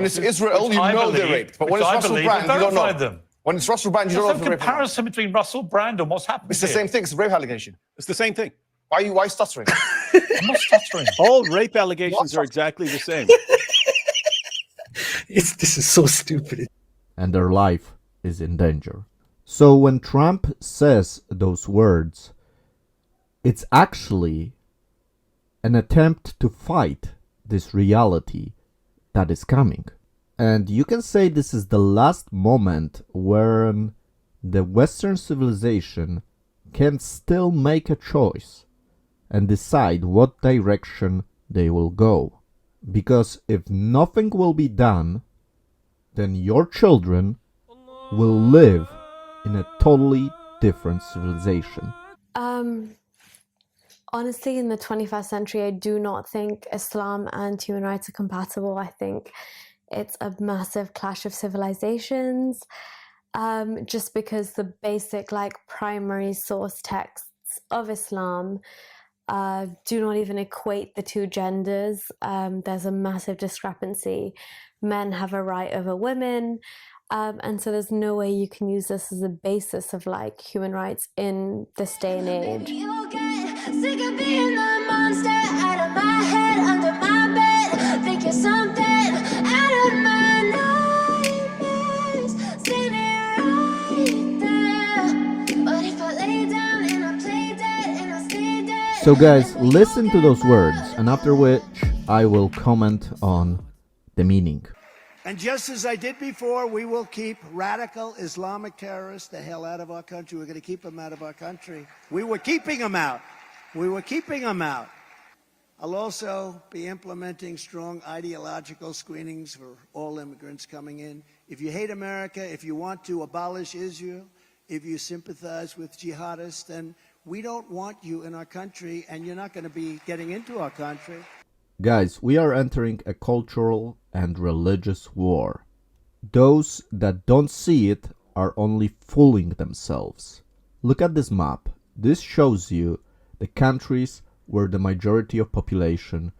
When it's Israel, you know they're raped. But when it's Russell Brand, you don't know. Them. When it's Russell Brand, you don't know if they're raped. There's no comparison between Russell Brand and what's happened. It's the same thing. It's a rape allegation. It's the same thing. Why are you stuttering? I'm not stuttering. All rape allegations are exactly the same. This is so stupid. And their life is in danger. So when Trump says those words, it's actually an attempt to fight this reality that is coming. And you can say this is the last moment where the Western civilization can still make a choice and decide what direction they will go. Because if nothing will be done, then your children will live in a totally different civilization. Honestly, in the 21st century, I do not think Islam and human rights are compatible. I think it's a massive clash of civilizations, just because the basic, primary source texts of Islam do not even equate the two genders. There's a massive discrepancy. Men have a right over women. And so there's no way you can use this as a basis of human rights in this day and age. Sick of being the monster out of my head, under my bed. Think you're something out of my nightmares. Standing right there. But if I lay down and I play dead and I stay dead. So guys, listen to those words, and after which I will comment on the meaning. And just as I did before, we will keep radical Islamic terrorists the hell out of our country. We're going to keep them out of our country. We were keeping them out. I'll also be implementing strong ideological screenings for all immigrants coming in. If you hate America, if you want to abolish Israel, if you sympathize with jihadists, then we don't want you in our country, and you're not going to be getting into our country. Guys, we are entering a cultural and religious war. Those that don't see it are only fooling themselves. Look at this map. This shows you the countries where the majority of population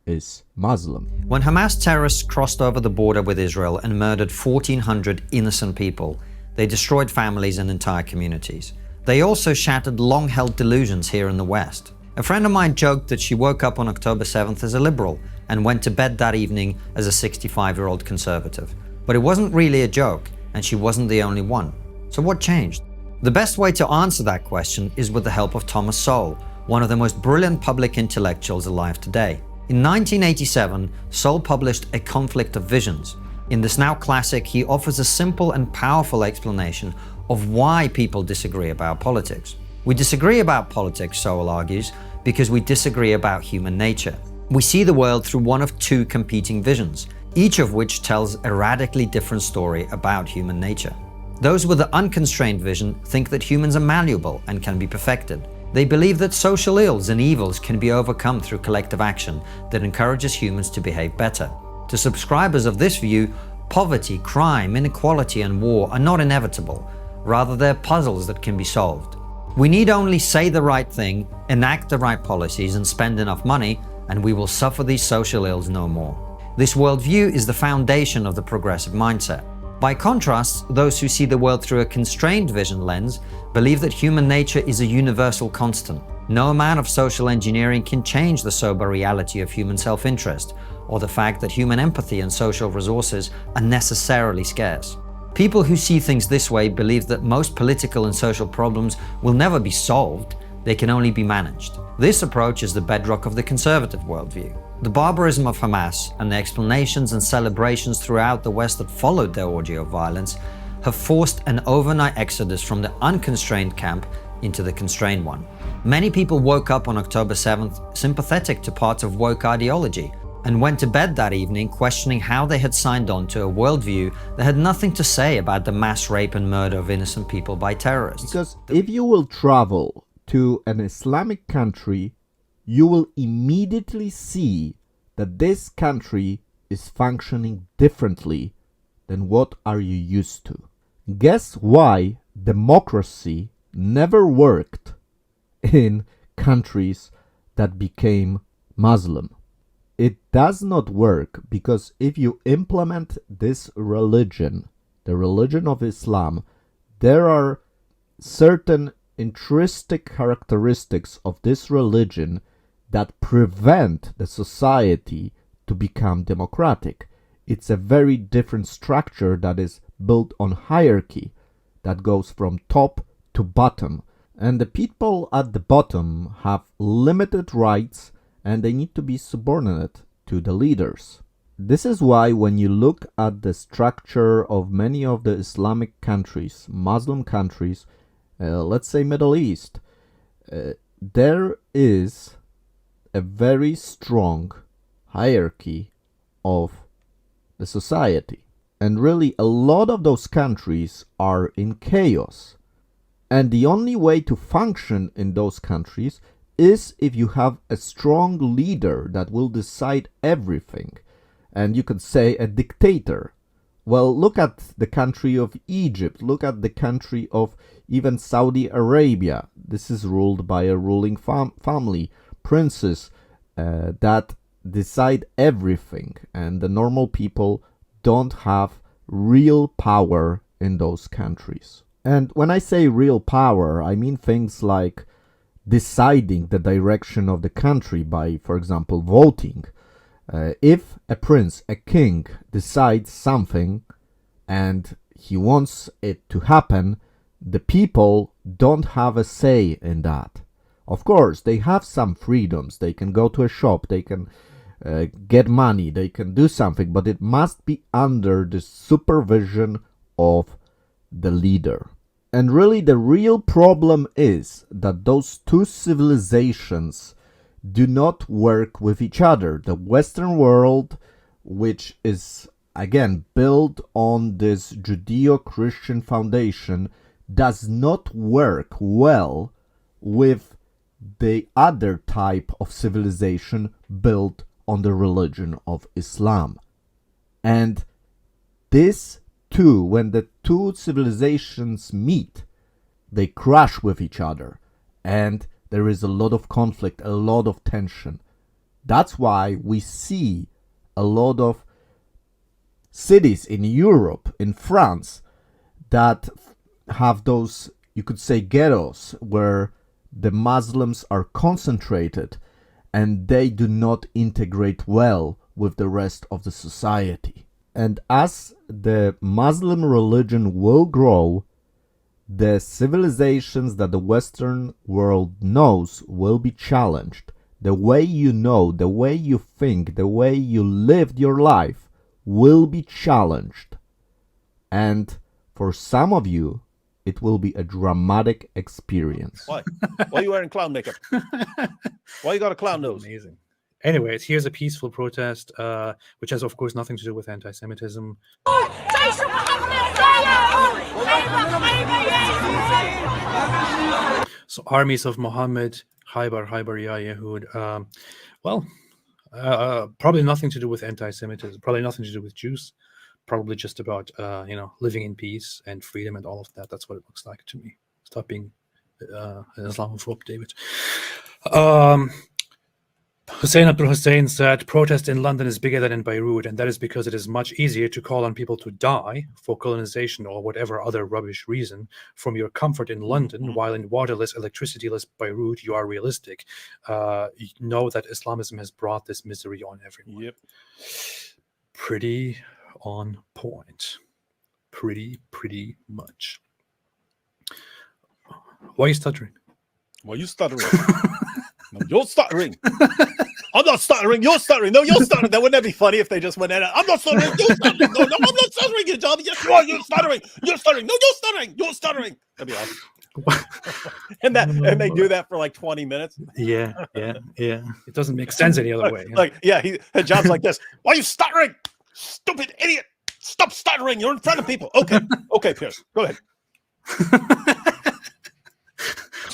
is Muslim. When Hamas terrorists crossed over the border with Israel and murdered 1,400 innocent people, they destroyed families and entire communities. They also shattered long-held delusions here in the West. A friend of mine joked that she woke up on October 7th as a liberal and went to bed that evening as a 65-year-old conservative. But it wasn't really a joke, and she wasn't the only one. So what changed? The best way to answer that question is with the help of Thomas Sowell, one of the most brilliant public intellectuals alive today. In 1987, Sowell published A Conflict of Visions. In this now classic, he offers a simple and powerful explanation of why people disagree about politics. We disagree about politics, Sowell argues, because we disagree about human nature. We see the world through one of two competing visions, each of which tells a radically different story about human nature. Those with the unconstrained vision think that humans are malleable and can be perfected. They believe that social ills and evils can be overcome through collective action that encourages humans to behave better. To subscribers of this view, poverty, crime, inequality, and war are not inevitable. Rather, they're puzzles that can be solved. We need only say the right thing, enact the right policies, and spend enough money, and we will suffer these social ills no more. This worldview is the foundation of the progressive mindset. By contrast, those who see the world through a constrained vision lens believe that human nature is a universal constant. No amount of social engineering can change the sober reality of human self-interest, or the fact that human empathy and social resources are necessarily scarce. People who see things this way believe that most political and social problems will never be solved, they can only be managed. This approach is the bedrock of the conservative worldview. The barbarism of Hamas and the explanations and celebrations throughout the West that followed their orgy of violence have forced an overnight exodus from the unconstrained camp into the constrained one. Many people woke up on October 7th sympathetic to parts of woke ideology, and went to bed that evening questioning how they had signed on to a worldview that had nothing to say about the mass rape and murder of innocent people by terrorists. Because if you will travel to an Islamic country, you will immediately see that this country is functioning differently than what are you used to. Guess why democracy never worked in countries that became Muslim? it does not work, because if you implement this religion, the religion of Islam, there are certain intrinsic characteristics of this religion that prevent the society to become democratic. It's a very different structure that is built on hierarchy, that goes from top to bottom. And the people at the bottom have limited rights, and they need to be subordinate to the leaders. This is why when you look at the structure of many of the Islamic countries, Muslim countries, let's say Middle East, there is a very strong hierarchy of the society. And really, a lot of those countries are in chaos. And the only way to function in those countries is if you have a strong leader that will decide everything. And you could say a dictator. Well, look at the country of Egypt. Look at the country of even Saudi Arabia. This is ruled by a ruling family, princes that decide everything. And the normal people don't have real power in those countries. And when I say real power, I mean things like deciding the direction of the country by, for example, voting. If a prince, a king, decides something and he wants it to happen, the people don't have a say in that. Of course, they have some freedoms. They can go to a shop, they can get money, they can do something, but it must be under the supervision of the leader. And really, the real problem is that those two civilizations do not work with each other. The Western world, which is again built on this Judeo-Christian foundation, does not work well with the other type of civilization built on the religion of Islam. And this two, when the two civilizations meet, they crash with each other, and there is a lot of conflict, a lot of tension. That's why we see a lot of cities in Europe, in France, that have those, you could say, ghettos, where the Muslims are concentrated and they do not integrate well with the rest of the society. And as the Muslim religion will grow, the civilizations that the Western world knows will be challenged. The way you know, the way you think, the way you lived your life will be challenged. And for some of you, it will be a dramatic experience. Why? Why are you wearing clown makeup? Why you got a clown nose? Amazing. Anyways, here's a peaceful protest, which has, of course, nothing to do with anti-Semitism. So, armies of Muhammad, Khaybar, Ya Yehud. Probably nothing to do with anti-Semitism. Probably nothing to do with Jews. Probably just about living in peace and freedom and all of that. That's what it looks like to me. Stop being an Islamophobe, David. Hussein Abdul Hussein said, protest in London is bigger than in Beirut, and that is because it is much easier to call on people to die for colonization or whatever other rubbish reason from your comfort in London, while in waterless, electricityless Beirut, you are realistic. You know that Islamism has brought this misery on everyone. Yep. Pretty on point. Pretty much. Why are you stuttering? Why are you stuttering? No, you're stuttering. I'm not stuttering. You're stuttering. No, you're stuttering. That wouldn't that be funny if they just went at it? I'm not stuttering. You're stuttering. No, I'm not stuttering, you dummy. Yes, you are. You're stuttering. You're stuttering. No, you're stuttering. You're stuttering. That'd be awesome. and they do that for like 20 minutes. Yeah. It doesn't make sense any other way. His job's like this. Why are you stuttering? Stupid idiot. Stop stuttering. You're in front of people. Okay, Piers. Go ahead.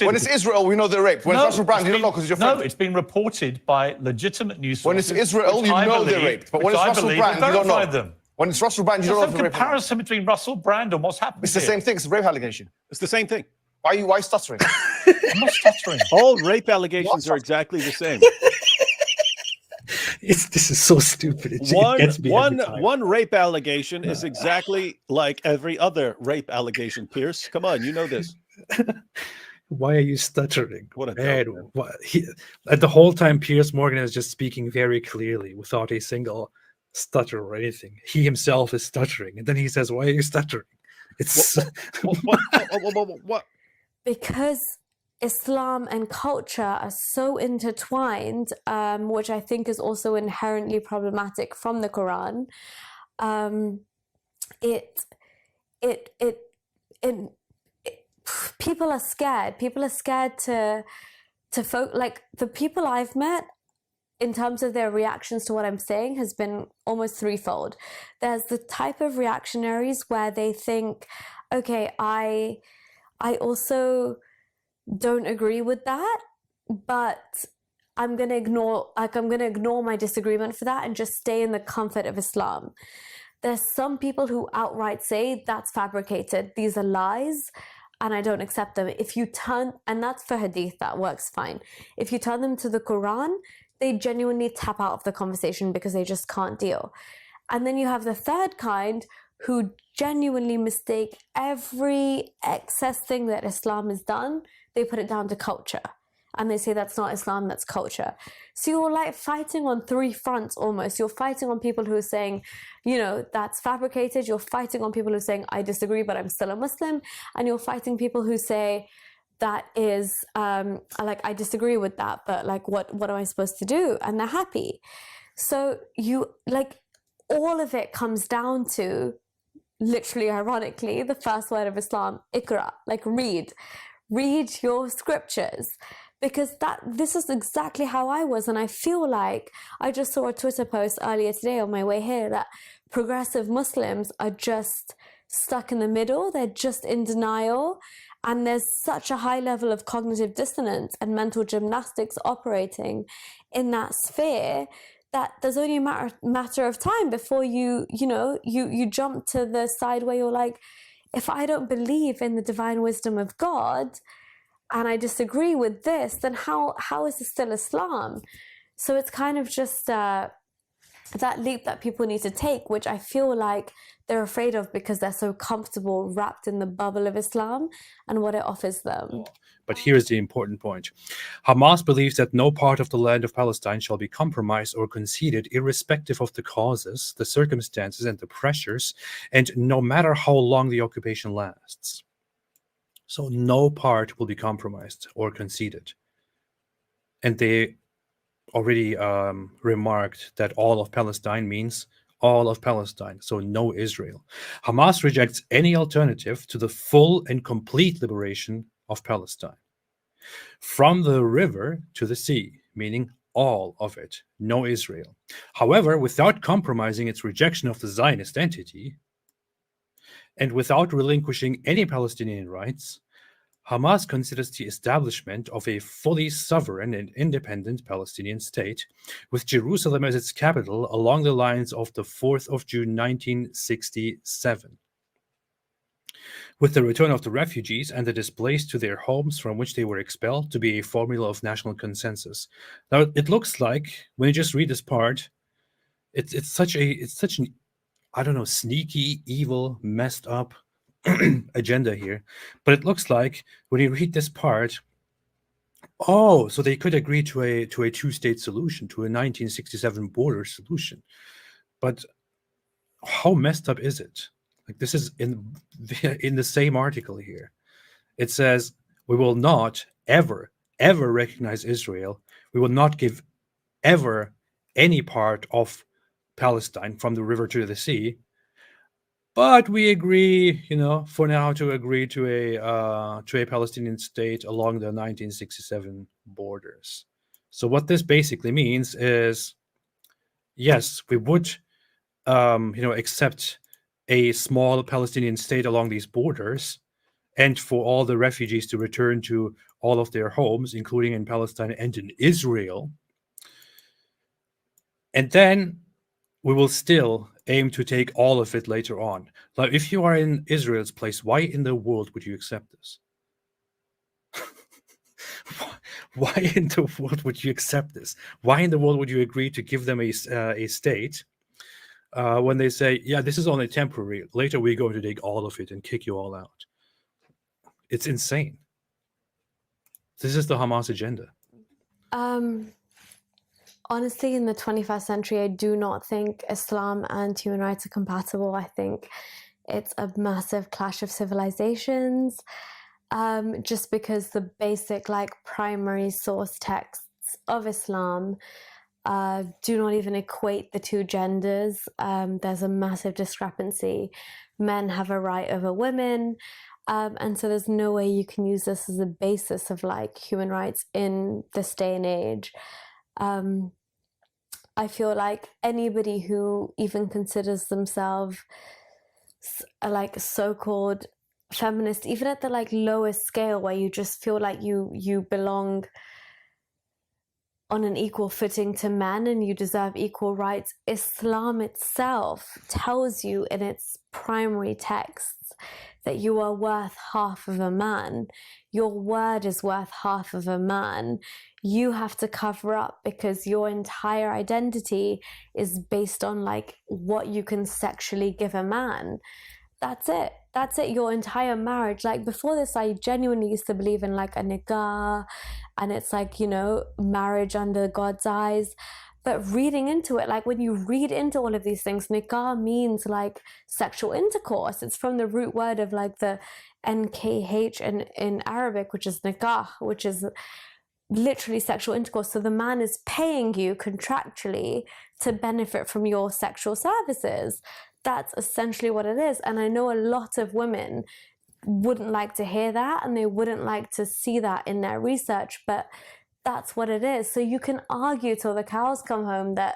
When it's Israel, we know they're raped. When it's Russell Brand, you don't know because you're friendly. No, it's been reported by legitimate news sources. When it's Israel, you know they're raped. But when it's Russell Brand, you don't know. Them. When it's Russell Brand, you don't know if they're raped. There's some comparison between Russell Brand and what's happened. It's the same thing. It's a rape allegation. It's the same thing. Why are you stuttering? I'm not stuttering. All rape allegations are exactly the same. This is so stupid. It gets me every time. One rape allegation is exactly like every other rape allegation. Piers, come on, you know this. Why are you stuttering? What a Man, dope, the whole time Piers Morgan is just speaking very clearly without a single stutter or anything. He himself is stuttering, and then he says, "Why are you stuttering?" It's what? Because Islam and culture are so intertwined, which I think is also inherently problematic from the Quran. People are scared. People are scared to like the people I've met, in terms of their reactions to what I'm saying, has been almost threefold. There's the type of reactionaries where they think, okay, I also don't agree with that, but I'm gonna ignore my disagreement for that and just stay in the comfort of Islam. There's some people who outright say that's fabricated, these are lies, and I don't accept them. And that's for hadith, that works fine. If you turn them to the Quran, they genuinely tap out of the conversation because they just can't deal. And then you have the third kind who genuinely mistake every excess thing that Islam has done. They put it down to culture. And they say that's not Islam, that's culture. So you're like fighting on three fronts almost. You're fighting on people who are saying, that's fabricated. You're fighting on people who are saying, I disagree, but I'm still a Muslim. And you're fighting people who say, that is, I disagree with that, but what am I supposed to do? And they're happy. So all of it comes down to, literally, ironically, the first word of Islam, Iqra, read your scriptures. Because this is exactly how I was. And I feel like I just saw a Twitter post earlier today on my way here that progressive Muslims are just stuck in the middle. They're just in denial. And there's such a high level of cognitive dissonance and mental gymnastics operating in that sphere that there's only a matter of time before you jump to the side where you're like, if I don't believe in the divine wisdom of God and I disagree with this, then how is this still Islam? So it's kind of just that leap that people need to take, which I feel like they're afraid of because they're so comfortable wrapped in the bubble of Islam and what it offers them. But here's the important point. Hamas believes that no part of the land of Palestine shall be compromised or conceded, irrespective of the causes, the circumstances, and the pressures, and no matter how long the occupation lasts. So no part will be compromised or conceded. And they already remarked that all of Palestine means all of Palestine, so no Israel. Hamas rejects any alternative to the full and complete liberation of Palestine. From the river to the sea, meaning all of it, no Israel. However, without compromising its rejection of the Zionist entity, and without relinquishing any Palestinian rights, Hamas considers the establishment of a fully sovereign and independent Palestinian state, with Jerusalem as its capital along the lines of the 4th of June 1967. With the return of the refugees and the displaced to their homes from which they were expelled to be a formula of national consensus. Now, it looks like, when you just read this part, it's such an, I don't know, sneaky, evil, messed up agenda here, but it looks like when you read this part, so they could agree to a two-state solution, to a 1967 border solution. But how messed up is it? This is in the same article here. It says, we will not ever recognize Israel. We will not give ever any part of Palestine from the river to the sea. But we agree, for now to agree to a Palestinian state along the 1967 borders. So what this basically means is, yes, we would, accept a small Palestinian state along these borders, and for all the refugees to return to all of their homes, including in Palestine and in Israel. And then we will still aim to take all of it later on. Like, if you are in Israel's place, why in the world would you accept this? Why in the world would you accept this? Why in the world would you agree to give them a state when they say, yeah, this is only temporary. Later, we're going to take all of it and kick you all out. It's insane. This is the Hamas agenda. Honestly, in the 21st century, I do not think Islam and human rights are compatible. I think it's a massive clash of civilizations, just because the basic, like, primary source texts of Islam do not even equate the two genders. There's a massive discrepancy. Men have a right over women. And so there's no way you can use this as a basis of, like, human rights in this day and age. I feel like anybody who even considers themselves like so-called feminist, even at the, like, lowest scale where you just feel like you belong on an equal footing to men and you deserve equal rights, Islam itself tells you in its primary texts that you are worth half of a man. Your word is worth half of a man. You have to cover up because your entire identity is based on, like, what you can sexually give a man. That's it. That's it. Your entire marriage. Like, before this, I genuinely used to believe in, like, a nikah, and it's like, you know, marriage under God's eyes. But reading into it, like, when you read into all of these things, nikah means, like, sexual intercourse. It's from the root word of, like, the nkh in Arabic, which is nikah, which is literally sexual intercourse. So the man is paying you contractually to benefit from your sexual services. That's essentially what it is. And I know a lot of women wouldn't like to hear that, and they wouldn't like to see that in their research, but that's what it is. So you can argue till the cows come home that,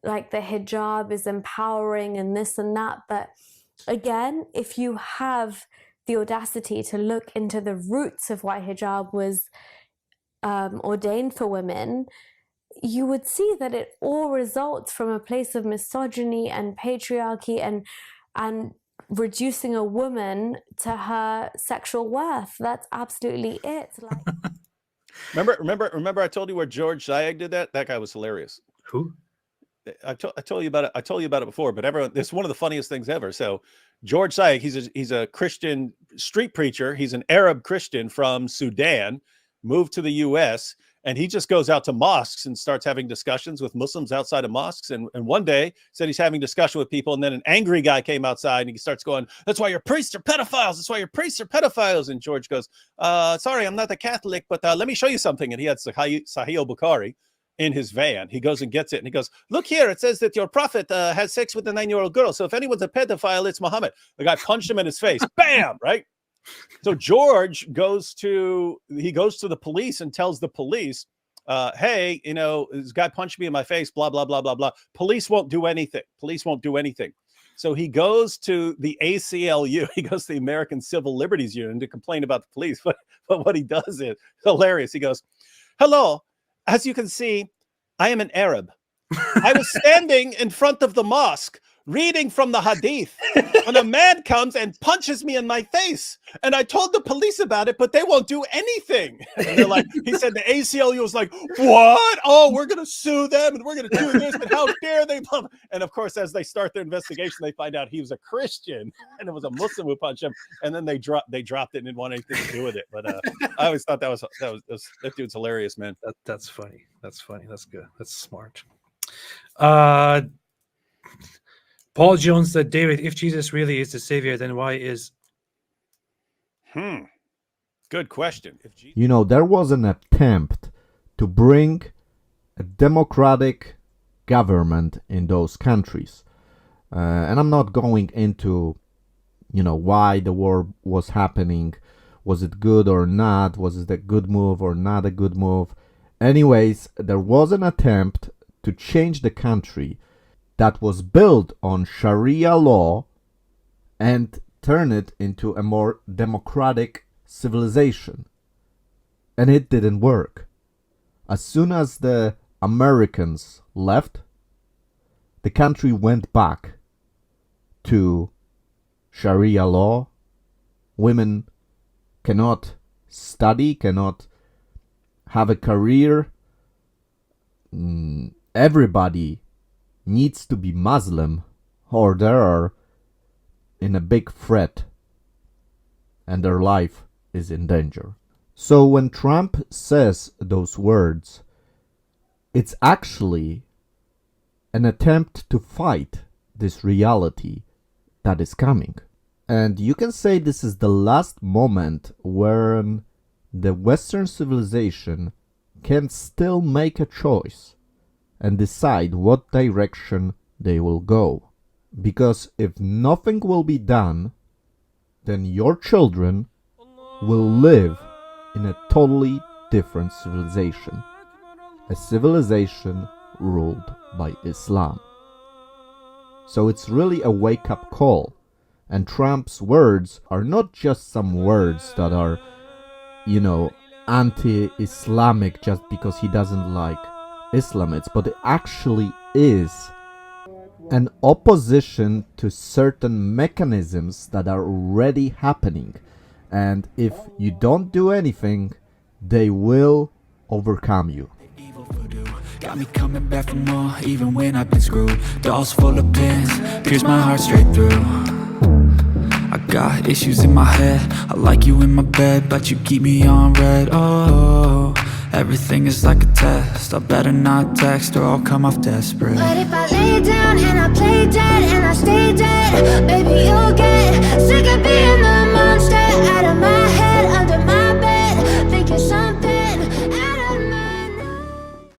like, the hijab is empowering and this and that, but again, if you have the audacity to look into the roots of why hijab was ordained for women, you would see that it all results from a place of misogyny and patriarchy and reducing a woman to her sexual worth. That's absolutely it. Like, remember I told you where George Zayag did that? That guy was hilarious. Who? I told you about it. I told you about it before, but everyone, this is one of the funniest things ever. So George Zayag, he's a Christian street preacher. He's an Arab Christian from Sudan, moved to the US, and he just goes out to mosques and starts having discussions with Muslims outside of mosques. And one day said he's having discussion with people, and then an angry guy came outside and he starts going, "That's why your priests are pedophiles. That's why your priests are pedophiles." And George goes, "Sorry, I'm not a Catholic, but let me show you something." And he had Sahih al-Bukhari in his van. He goes and gets it, and he goes, "Look here, it says that your prophet has sex with a 9-year-old girl. So if anyone's a pedophile, it's Muhammad." The guy punched him in his face. Bam! Right? So George goes to the police and tells the police, "Hey, you know, this guy punched me in my face, blah, blah, blah, blah, blah." Police won't do anything. Police won't do anything. So he goes to the ACLU, he goes to the American Civil Liberties Union to complain about the police. But what he does is hilarious. He goes, "Hello, as you can see, I am an Arab. I was standing in front of the mosque reading from the hadith when a man comes and punches me in my face. And I told the police about it, but they won't do anything." And they're like, he said the ACLU was like, "What? Oh, we're going to sue them and we're going to do this. And how dare they?" And of course, as they start their investigation, they find out he was a Christian and it was a Muslim who punched him. And then they dropped it and didn't want anything to do with it. But I always thought that dude's hilarious, man. That's funny. That's funny. That's good. That's smart. Paul Jones said, "David, if Jesus really is the savior, then why is..." Good question. You know, there was an attempt to bring a democratic government in those countries. And I'm not going into, you know, why the war was happening. Was it good or not? Was it a good move or not a good move? Anyways, there was an attempt to change the country that was built on Sharia law and turn it into a more democratic civilization. And it didn't work. As soon as the Americans left, the country went back to Sharia law. Women cannot study, cannot have a career. Everybody needs to be Muslim, or they are in a big threat and their life is in danger. So when Trump says those words, it's actually an attempt to fight this reality that is coming. And you can say this is the last moment where the Western civilization can still make a choice and decide what direction they will go. Because if nothing will be done, then your children will live in a totally different civilization. A civilization ruled by Islam. So it's really a wake-up call. And Trump's words are not just some words that are, anti-Islamic just because he doesn't like Islamists, but it actually is an opposition to certain mechanisms that are already happening. And if you don't do anything, they will overcome you. Got me coming back for more, even when I've been screwed. Dolls full of pins, pierce my heart straight through. I got issues in my head, I like you in my bed, but you keep me on red. Oh, everything is like a test, I better not text or I'll come off desperate. But if I lay down and I play dead and I stay